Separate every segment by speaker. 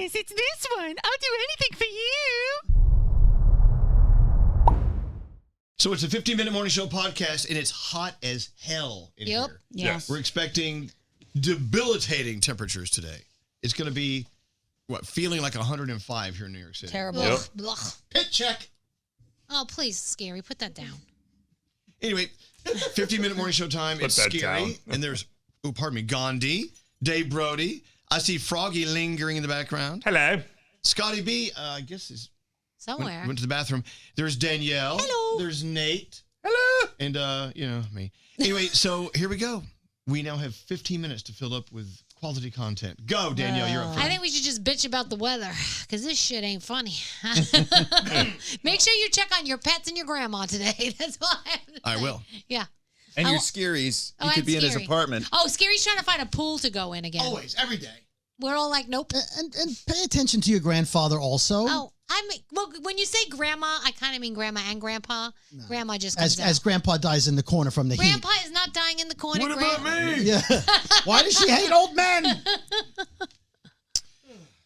Speaker 1: guys, it's this one. I'll do anything for you.
Speaker 2: So it's a 15-minute morning show podcast, and it's hot as hell in here.
Speaker 3: Yes.
Speaker 2: We're expecting debilitating temperatures today. It's going to be, feeling like 105 here in New York City.
Speaker 3: Terrible.
Speaker 4: Yep.
Speaker 2: Pit check.
Speaker 5: Oh, please, Scary, put that down.
Speaker 2: Anyway, 15-minute morning show time. It's
Speaker 4: that
Speaker 2: Scary.
Speaker 4: down.
Speaker 2: And there's, Gandhi, Dave Brody. I see Froggy lingering in the background.
Speaker 4: Hello.
Speaker 2: Scotty B, I guess is
Speaker 5: Somewhere.
Speaker 2: went to the bathroom. There's Danielle.
Speaker 5: Hello.
Speaker 2: There's Nate.
Speaker 4: Hello.
Speaker 2: And, me. Anyway, so here we go. We now have 15 minutes to fill up with quality content. Go, Danielle. You're up first.
Speaker 5: I think we should just bitch about the weather, because this shit ain't funny. Make sure you check on your pets and your grandma today. That's all I have to say.
Speaker 2: I will.
Speaker 5: Yeah.
Speaker 6: And your Scaries.
Speaker 5: Oh,
Speaker 6: He could
Speaker 5: and
Speaker 6: be in his
Speaker 5: Scary.
Speaker 6: apartment.
Speaker 5: Oh, Scary's trying to find a pool to go in again.
Speaker 2: Always, every day.
Speaker 5: We're all like, nope.
Speaker 3: And pay attention to your grandfather also.
Speaker 5: Oh, well, when you say grandma, I kind of mean grandma and grandpa. No. Grandma just comes
Speaker 3: as grandpa dies in the corner from the heat.
Speaker 5: Grandpa is not dying in the corner.
Speaker 2: What about me?
Speaker 3: Yeah. Why does she hate old men?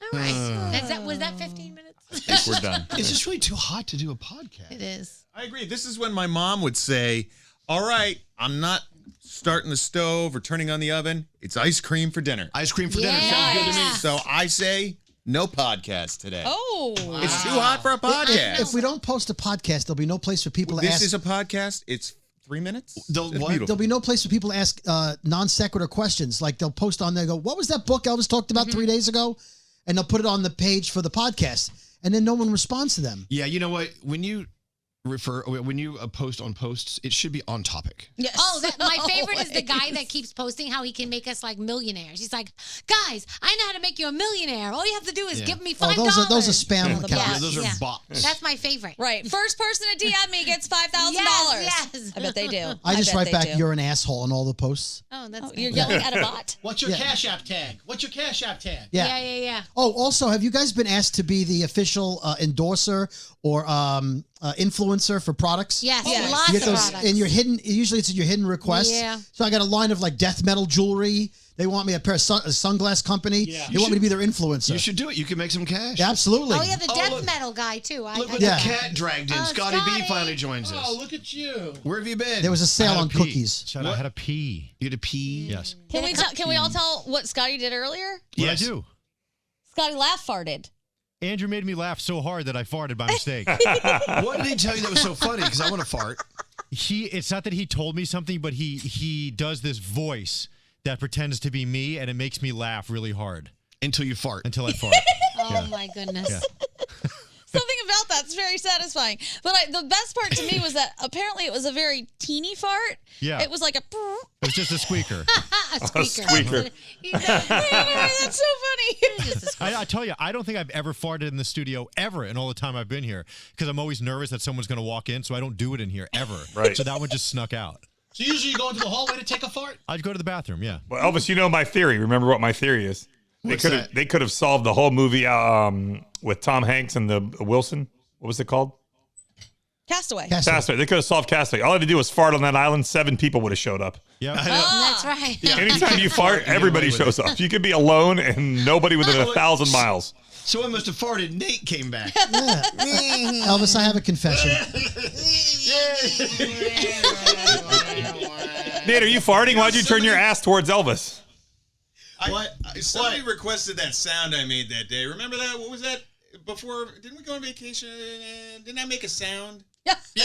Speaker 5: All right. Was that 15 minutes?
Speaker 4: I think we're done.
Speaker 2: It's just really too hot to do a podcast.
Speaker 5: It is.
Speaker 6: I agree. This is when my mom would say, all right, I'm not starting the stove or turning on the oven. It's ice cream for dinner.
Speaker 2: Ice cream for dinner sounds good to me.
Speaker 6: So I say no podcast today.
Speaker 7: Oh.
Speaker 6: It's too hot for a podcast.
Speaker 3: If we don't post a podcast, there'll be no place for people to ask.
Speaker 6: This is a podcast. It's 3 minutes. It's
Speaker 2: What?
Speaker 6: beautiful.
Speaker 3: There'll be no place for people to ask non sequitur questions. Like they'll post on there, go, what was that book Elvis talked about 3 days ago? And they'll put it on the page for the podcast. And then no one responds to them.
Speaker 2: Yeah, you know what? When you post on posts, it should be on topic.
Speaker 7: Yes.
Speaker 5: Oh, my favorite is the guy that keeps posting how he can make us like millionaires. He's like, guys, I know how to make you a millionaire. All you have to do is give me $5.
Speaker 3: Those are spam accounts.
Speaker 2: Yeah, those are bots.
Speaker 5: That's my favorite.
Speaker 7: Right. First person to DM me gets $5,000.
Speaker 5: Yes.
Speaker 7: I bet they do.
Speaker 3: I just
Speaker 7: bet
Speaker 3: write
Speaker 7: they
Speaker 3: back,
Speaker 7: do.
Speaker 3: you're an asshole on all the posts.
Speaker 5: Oh, that's
Speaker 7: You're yelling at a bot.
Speaker 8: What's your Cash App tag? What's your Cash App tag?
Speaker 5: Yeah.
Speaker 3: Oh, also, have you guys been asked to be the official endorser or influencer for products?
Speaker 5: Yes,
Speaker 7: Yes.
Speaker 5: lots
Speaker 3: You
Speaker 5: of
Speaker 3: get those
Speaker 5: products.
Speaker 3: in your hidden. Usually, it's in your hidden requests.
Speaker 5: Yeah.
Speaker 3: So I got a line of like death metal jewelry. They want me a pair of a sunglass company.
Speaker 8: Yeah.
Speaker 3: They want me to be their influencer.
Speaker 2: You should do it. You can make some cash.
Speaker 3: Yeah, absolutely.
Speaker 5: Oh, yeah, the death
Speaker 2: look.
Speaker 5: metal guy, too.
Speaker 2: Look what
Speaker 3: Yeah.
Speaker 2: the cat dragged in.
Speaker 5: Oh,
Speaker 2: Scotty B
Speaker 5: Scotty.
Speaker 2: finally joins us.
Speaker 8: Oh, look at you.
Speaker 2: Where have you been?
Speaker 3: There was a sale on cookies.
Speaker 9: Shout out, I had a pee.
Speaker 2: You had to pee?
Speaker 9: Yes.
Speaker 7: Can we all tell what Scotty did earlier?
Speaker 9: What did I do?
Speaker 7: Scotty laugh farted.
Speaker 9: Andrew made me laugh so hard that I farted by mistake.
Speaker 2: What did he tell you that was so funny? Because I want to fart.
Speaker 9: It's not that he told me something, but he does this voice that pretends to be me, and it makes me laugh really hard.
Speaker 2: Until you fart.
Speaker 9: Until I fart.
Speaker 5: Oh, my goodness.
Speaker 9: Yeah.
Speaker 7: Something about that's very satisfying. But the best part to me was that apparently it was a very teeny fart.
Speaker 9: Yeah.
Speaker 7: It was like a...
Speaker 9: It was just a squeaker.
Speaker 5: A squeaker.
Speaker 4: squeaker.
Speaker 7: That's so funny.
Speaker 9: I tell you, I don't think I've ever farted in the studio ever in all the time I've been here because I'm always nervous that someone's going to walk in, so I don't do it in here ever.
Speaker 4: Right.
Speaker 9: So that one just snuck out.
Speaker 8: So usually you go into the hallway to take a fart?
Speaker 9: I'd go to the bathroom, yeah.
Speaker 4: Well, Elvis, you know my theory. Remember what my theory is?
Speaker 2: What's
Speaker 4: They could have solved the whole movie with Tom Hanks and the Wilson. What was it called?
Speaker 7: Castaway.
Speaker 4: Castaway. They could have solved Castaway. All I had to do was fart on that island. 7 people would have showed up.
Speaker 9: Yeah.
Speaker 5: That's right.
Speaker 2: Yeah.
Speaker 4: Anytime you fart, everybody shows up. You could be alone and nobody within 1,000 miles.
Speaker 2: Someone must have farted. Nate came back.
Speaker 3: Yeah. Elvis, I have a confession.
Speaker 4: Nate, are you farting? Why'd you turn your ass towards Elvis?
Speaker 6: Somebody requested that sound I made that day. Remember that? What was that? Before, didn't we go on vacation? Didn't I make a sound?
Speaker 5: What?
Speaker 2: Yeah,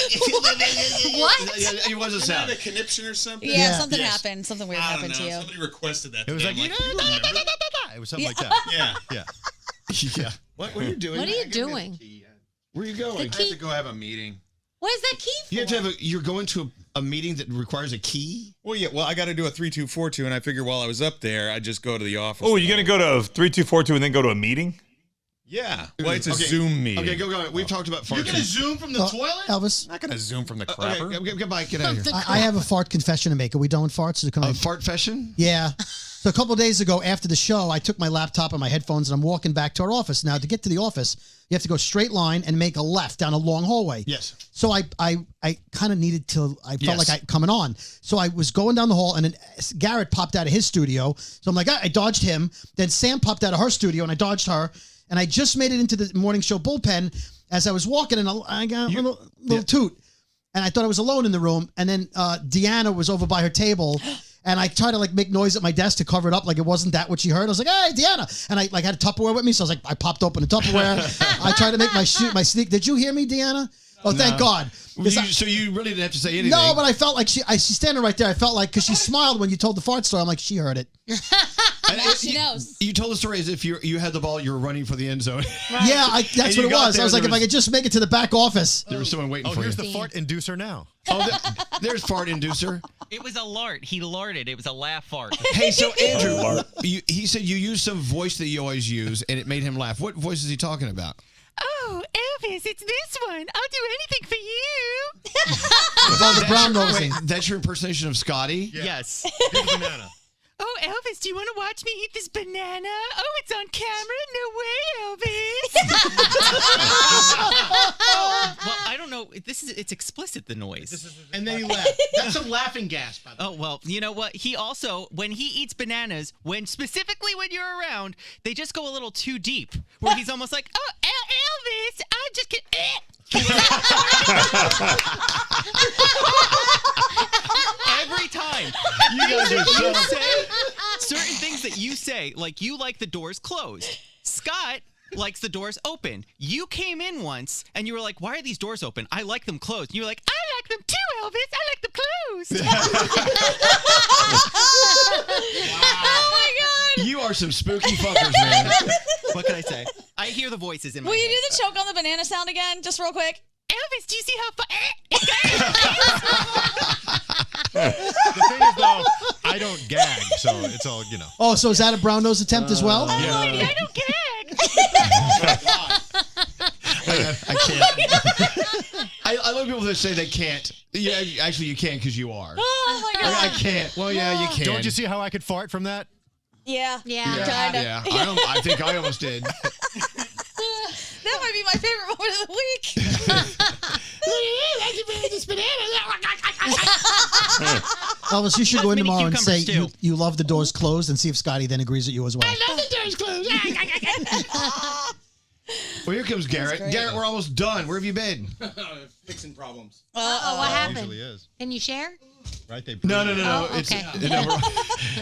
Speaker 2: it was a
Speaker 6: Didn't I
Speaker 2: sound.
Speaker 6: have a conniption or something?
Speaker 7: Yeah,
Speaker 3: Yeah.
Speaker 7: something
Speaker 6: Yes.
Speaker 7: happened. Something weird
Speaker 6: I don't
Speaker 7: happened to
Speaker 6: know.
Speaker 7: you.
Speaker 6: Somebody requested that.
Speaker 9: It was
Speaker 6: today.
Speaker 9: like,
Speaker 6: I'm you remember?
Speaker 9: it was something like that.
Speaker 6: Yeah.
Speaker 9: Yeah.
Speaker 2: Yeah. What are you doing?
Speaker 5: What are you doing?
Speaker 2: Where are you going?
Speaker 6: I have to go have a meeting.
Speaker 5: What is that key for?
Speaker 2: You have to have you're going to a meeting that requires a key?
Speaker 6: Well, yeah. Well, I got to do a 3242, and I figured while I was up there, I'd just go to the office.
Speaker 4: Oh, you're going to go to 3242 and then go to a meeting?
Speaker 6: Yeah. Well, it's a
Speaker 2: Okay.
Speaker 6: Zoom meeting.
Speaker 2: Okay, go. We've talked about
Speaker 8: You're
Speaker 2: farting.
Speaker 8: going to Zoom from the toilet?
Speaker 3: Elvis,
Speaker 6: I'm not going to Zoom from the
Speaker 2: Okay,
Speaker 6: crapper.
Speaker 2: goodbye. Get out of here.
Speaker 3: I have a fart confession to make. Are we done with farts? Can I?
Speaker 2: Fart fashion?
Speaker 3: Yeah. So a couple of days ago after the show, I took my laptop and my headphones and I'm walking back to our office. Now, to get to the office, you have to go straight line and make a left down a long hallway.
Speaker 2: Yes.
Speaker 3: So I kind of needed to, I felt
Speaker 2: Yes.
Speaker 3: like coming on. So I was going down the hall and then Garrett popped out of his studio. So I'm like, I dodged him. Then Sam popped out of her studio and I dodged her. and I just made it into the morning show bullpen as I was walking, and I got a little toot. And I thought I was alone in the room. And then Deanna was over by her table. And I tried to like make noise at my desk to cover it up like it wasn't that what she heard. I was like, hey, Deanna. And I like had a Tupperware with me. So I was like, I popped open a Tupperware. I tried to make my sneak. Did you hear me, Deanna? Oh, thank God.
Speaker 2: So you really didn't have to say anything.
Speaker 3: No, but I felt like she's standing right there. I felt like, because she smiled when you told the fart story. I'm like, she heard it.
Speaker 7: Now she knows.
Speaker 2: You told the story as if you had the ball, you were running for the end zone.
Speaker 3: Right. Yeah, that's what it was. I was like, if I could just make it to the back office.
Speaker 2: There was someone waiting for you.
Speaker 9: Oh, here's the fart inducer now.
Speaker 2: Oh, there's fart inducer.
Speaker 10: It was a lart. He larted. It was a laugh fart.
Speaker 2: Hey, so Andrew, he said you used some voice that you always use, and it made him laugh. What voice is he talking about?
Speaker 1: Oh, Elvis, it's this one. I'll do anything for you.
Speaker 3: The brown nosing.
Speaker 2: Wait, that's your impersonation of Scotty?
Speaker 9: Yeah.
Speaker 10: Yes.
Speaker 9: Big banana.
Speaker 1: Oh, Elvis, do you want to watch me eat this banana? Oh, it's on camera? No way, Elvis.
Speaker 10: Well, I don't know. It's explicit, the noise.
Speaker 8: And then he laughed. That's some laughing gas, by the way.
Speaker 10: Oh, well, you know what? He also, when he eats bananas, specifically when you're around, they just go a little too deep, where he's almost like, oh, Elvis, I'm just kidding. Every time.
Speaker 2: You guys are so...
Speaker 10: say certain things that you say, like you like the doors closed. Scott likes the doors open. You came in once and you were like, why are these doors open? I like them closed. And you were like, I like them too, Elvis. I like them closed.
Speaker 7: Oh my God.
Speaker 2: You are some spooky fuckers, man.
Speaker 10: What can I say? I hear the voices in my
Speaker 7: Will you
Speaker 10: head.
Speaker 7: do the choke on the banana sound again, just real quick?
Speaker 1: Elvis, do you see how
Speaker 9: The thing is, though, I don't gag, so it's all, you know.
Speaker 3: Oh, so is that a brown nose attempt as well?
Speaker 1: I don't gag.
Speaker 2: I can't. I love people that say they can't. Yeah, actually, you can because you are.
Speaker 7: Oh my God.
Speaker 2: I can't. Well, yeah, you can.
Speaker 9: Don't you see how I could fart from that?
Speaker 7: Yeah.
Speaker 2: Yeah.
Speaker 7: Kinda.
Speaker 2: I think I almost did.
Speaker 7: That might be my favorite moment of the week.
Speaker 3: Elvis, you should go in
Speaker 10: mini
Speaker 3: tomorrow and say
Speaker 10: cucumbers, too.
Speaker 3: you love the doors closed and see if Scotty then agrees with you as well.
Speaker 1: I love the doors closed.
Speaker 2: Well, here comes Garrett.
Speaker 7: great.
Speaker 2: Garrett, we're almost done. Where have you been?
Speaker 8: Fixing problems.
Speaker 5: Uh-oh, what happened?
Speaker 9: Usually is.
Speaker 5: Can you share?
Speaker 9: Right? They
Speaker 2: No.
Speaker 5: Oh,
Speaker 2: It's,
Speaker 5: okay.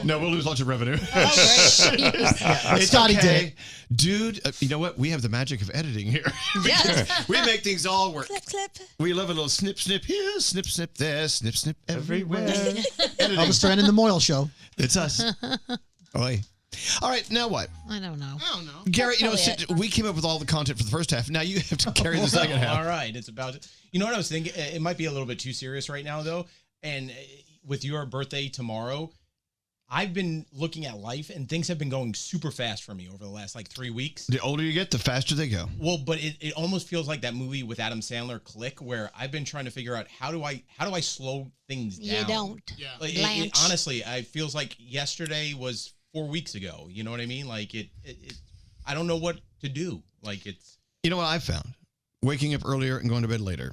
Speaker 2: no, we'll lose lots of revenue. It's
Speaker 3: Scotty
Speaker 2: okay.
Speaker 3: did.
Speaker 2: Dude, you know what? We have the magic of editing here.
Speaker 7: Yes.
Speaker 2: We make things all work.
Speaker 7: Clip, clip.
Speaker 2: We love a little snip, snip here, snip, snip there, snip, snip everywhere. Editing.
Speaker 3: Elvis Duran in the Moyle Show.
Speaker 2: It's us. Oi. All right, now what?
Speaker 5: I don't know.
Speaker 8: I don't know.
Speaker 2: Garrett,
Speaker 7: probably
Speaker 2: we came up with all the content for the first half. Now you have to carry the second half.
Speaker 8: All right, it's about. You know what I was thinking? It might be a little bit too serious right now, though. And with your birthday tomorrow, I've been looking at life, and things have been going super fast for me over the last 3 weeks.
Speaker 2: The older you get, the faster they go.
Speaker 8: Well, but it almost feels like that movie with Adam Sandler, Click, where I've been trying to figure out how do I slow things down.
Speaker 5: You don't.
Speaker 8: Yeah. Honestly, it feels like yesterday was 4 weeks ago. You know what I mean? Like it I don't know what to do. Like it's.
Speaker 2: You know what I've found? Waking up earlier and going to bed later.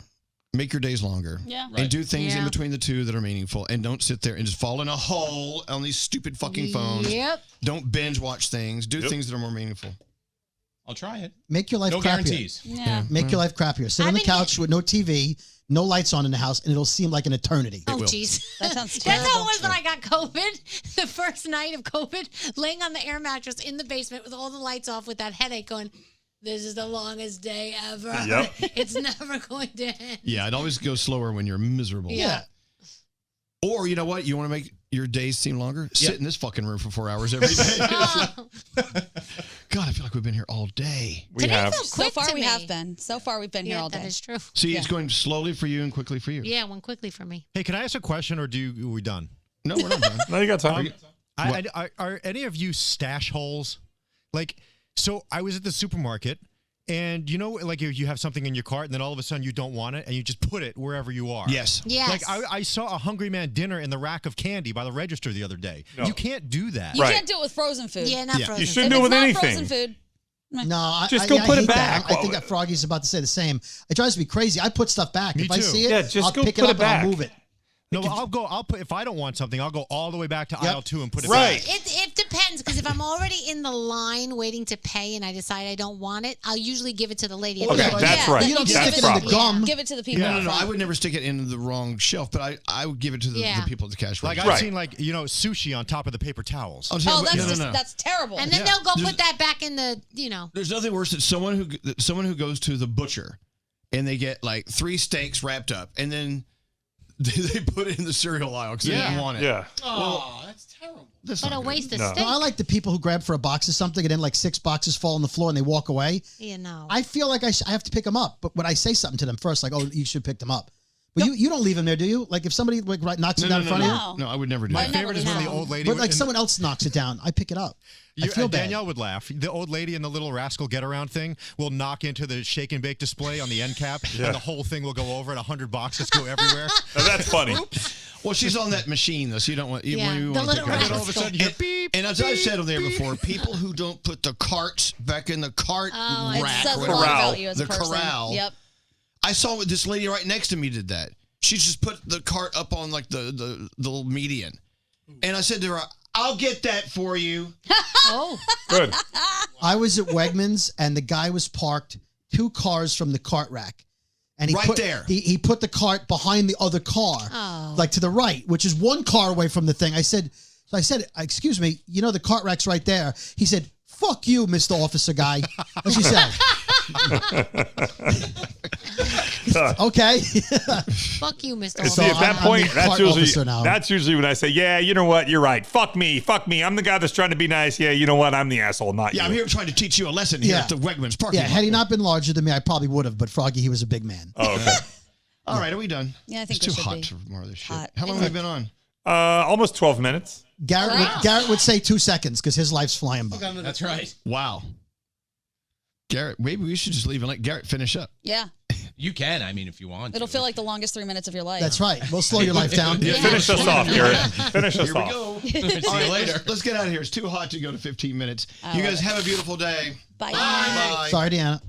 Speaker 2: Make your days longer.
Speaker 7: Yeah.
Speaker 2: And do things in
Speaker 5: Yeah.
Speaker 2: between the two that are meaningful. And don't sit there and just fall in a hole on these stupid fucking phones.
Speaker 5: Yep.
Speaker 2: Don't binge watch things. Do things that are more meaningful.
Speaker 8: I'll try it.
Speaker 3: Make your life
Speaker 8: No
Speaker 3: crappier.
Speaker 8: guarantees.
Speaker 7: Yeah.
Speaker 3: Make your life crappier. Sit on the couch with no TV, no lights on in the house, and it'll seem like an eternity.
Speaker 5: Oh,
Speaker 2: will.
Speaker 5: jeez.
Speaker 7: That sounds
Speaker 5: That's how
Speaker 7: terrible.
Speaker 5: it was when I got COVID. The first night of COVID, laying on the air mattress in the basement with all the lights off with that headache going, this is the longest day ever.
Speaker 4: Yep.
Speaker 5: It's never going to end.
Speaker 2: Yeah, it always goes slower when you're miserable.
Speaker 5: Yeah.
Speaker 2: Or you know what? You want to make your days seem longer? Sit in this fucking room for 4 hours every day. God, I feel like we've been here all day.
Speaker 4: We
Speaker 5: Today
Speaker 4: have.
Speaker 5: felt
Speaker 7: So
Speaker 5: quick
Speaker 7: far
Speaker 5: to
Speaker 7: we
Speaker 5: me.
Speaker 7: have been. So far we've been here
Speaker 5: Yeah,
Speaker 7: all
Speaker 5: that
Speaker 7: day.
Speaker 5: is true.
Speaker 2: See, it's going slowly for you and quickly for you.
Speaker 5: Yeah, one quickly for me.
Speaker 9: Hey, can I ask a question, or are we done?
Speaker 2: No, we're not done.
Speaker 4: No, you got time.
Speaker 9: Are any of you stash holes? So I was at the supermarket, and you have something in your cart, and then all of a sudden you don't want it, and you just put it wherever you are.
Speaker 2: Yes.
Speaker 5: Yes.
Speaker 9: Like I saw a Hungry Man dinner in the rack of candy by the register the other day.
Speaker 4: No.
Speaker 9: You can't do that.
Speaker 7: You
Speaker 4: Right.
Speaker 7: can't do it with frozen food.
Speaker 5: Yeah, not
Speaker 2: Yeah.
Speaker 5: frozen.
Speaker 4: You
Speaker 5: food.
Speaker 4: shouldn't
Speaker 7: If
Speaker 4: do it
Speaker 7: it's
Speaker 4: with
Speaker 7: not
Speaker 4: anything.
Speaker 7: frozen food.
Speaker 3: No, I
Speaker 4: Just go put it
Speaker 3: hate that.
Speaker 4: back.
Speaker 3: I think that Froggy's about to say the same. It drives me crazy. I put stuff back.
Speaker 9: Me
Speaker 3: If I
Speaker 9: too.
Speaker 3: see it,
Speaker 4: Yeah, just
Speaker 3: I'll
Speaker 4: go
Speaker 3: pick it
Speaker 4: put
Speaker 3: up
Speaker 4: it back.
Speaker 3: and I'll move it.
Speaker 9: No, I'll put if I don't want something, I'll go all the way back to aisle 2 and put it
Speaker 4: Right.
Speaker 9: back.
Speaker 5: It depends, because if I'm already in the line waiting to pay and I decide I don't want it, I'll usually give it to the lady.
Speaker 4: Okay, that's right.
Speaker 3: You don't
Speaker 4: Yeah,
Speaker 3: stick it
Speaker 4: that's
Speaker 3: in the
Speaker 4: proper.
Speaker 3: gum.
Speaker 7: Give it to the people.
Speaker 2: No,
Speaker 7: in
Speaker 2: no,
Speaker 7: front.
Speaker 2: I would never stick it in the wrong shelf, but I would give it to the people at the cash
Speaker 9: Like
Speaker 2: register.
Speaker 9: I've seen sushi on top of the paper towels.
Speaker 2: Oh,
Speaker 7: That's terrible.
Speaker 5: And then they'll go put that back in the,
Speaker 2: There's nothing worse than someone who goes to the butcher and they get like 3 steaks wrapped up and then they put it in the cereal aisle because they didn't want it.
Speaker 4: Yeah.
Speaker 8: Oh, that's terrible.
Speaker 2: That's
Speaker 5: What
Speaker 2: not
Speaker 5: a
Speaker 2: good.
Speaker 5: waste of
Speaker 4: No.
Speaker 5: steak.
Speaker 3: No, I like the people who grab for a box of something and then like 6 boxes fall on the floor and they walk away. I feel like I have to pick them up, but when I say something to them first, like, oh, you should pick them up. But you don't leave them there, do you? Like if somebody knocks it down in front of you?
Speaker 2: No, I would never do
Speaker 9: My
Speaker 2: that.
Speaker 9: favorite is when the old lady.
Speaker 3: But like someone else knocks it down, I pick it up. I feel bad.
Speaker 9: Danielle would laugh. The old lady in the little rascal get around thing will knock into the shake and bake display on the end cap, and the whole thing will go over, and 100 boxes go everywhere.
Speaker 4: Now, that's funny.
Speaker 2: Well, she's on that machine though, so you don't want. You want to
Speaker 5: little
Speaker 2: pick her up.
Speaker 9: All of a sudden, you hear beep.
Speaker 2: And as I've said on there before, people who don't put the carts back in the cart
Speaker 7: It
Speaker 2: rack,
Speaker 7: says a
Speaker 2: whatever,
Speaker 7: lot about you as a
Speaker 2: the
Speaker 7: person.
Speaker 2: corral.
Speaker 7: Yep.
Speaker 2: I saw this lady right next to me did that. She just put the cart up on like the little median, and I said to her, "I'll get that for you."
Speaker 5: Oh,
Speaker 4: Good.
Speaker 3: I was at Wegmans and the guy was parked 2 cars from the cart rack. And
Speaker 2: Right there.
Speaker 3: He put the cart behind the other car, like to the right, which is 1 car away from the thing. I said, excuse me, the cart rack's right there. He said, fuck you, Mr. Officer Guy. That's what he said. Okay.
Speaker 5: fuck you, Mr.
Speaker 4: See, at that
Speaker 3: I'm
Speaker 4: point,
Speaker 3: the
Speaker 4: that's
Speaker 3: cart
Speaker 4: usually
Speaker 3: officer now.
Speaker 4: when I say, yeah, you know what, you're right. Fuck me. I'm the guy that's trying to be nice. Yeah, you know what, I'm the asshole, not
Speaker 2: Yeah,
Speaker 4: you.
Speaker 2: I'm here trying to teach you a lesson here
Speaker 3: Yeah.
Speaker 2: at the Wegmans parking
Speaker 3: Yeah,
Speaker 2: lot.
Speaker 3: had he not been larger than me, I probably would have. But Froggy, he was a big man.
Speaker 4: Oh, okay.
Speaker 2: All right, are we done?
Speaker 7: Yeah, I think
Speaker 2: it's
Speaker 7: we
Speaker 2: too
Speaker 7: should
Speaker 2: hot
Speaker 7: be.
Speaker 2: for more of this shit.
Speaker 7: Hot.
Speaker 2: How long have we been on?
Speaker 4: Almost 12 minutes.
Speaker 3: Garrett would say 2 seconds because his life's flying by.
Speaker 8: That's right.
Speaker 2: Wow. Garrett, maybe we should just leave and let Garrett finish up.
Speaker 7: Yeah.
Speaker 8: You can, if you want.
Speaker 7: It'll feel like the longest 3 minutes of your life.
Speaker 3: That's right. We'll slow your life down.
Speaker 4: Yeah, finish us off, Garrett. Finish us
Speaker 2: Here we
Speaker 4: off.
Speaker 2: go.
Speaker 8: See you
Speaker 2: All right,
Speaker 8: later.
Speaker 2: let's get out of here. It's too hot to go to 15 minutes.
Speaker 7: I
Speaker 2: You
Speaker 7: love
Speaker 2: guys
Speaker 7: it.
Speaker 2: have a beautiful day.
Speaker 7: Bye.
Speaker 2: Bye.
Speaker 3: Sorry, Deanna.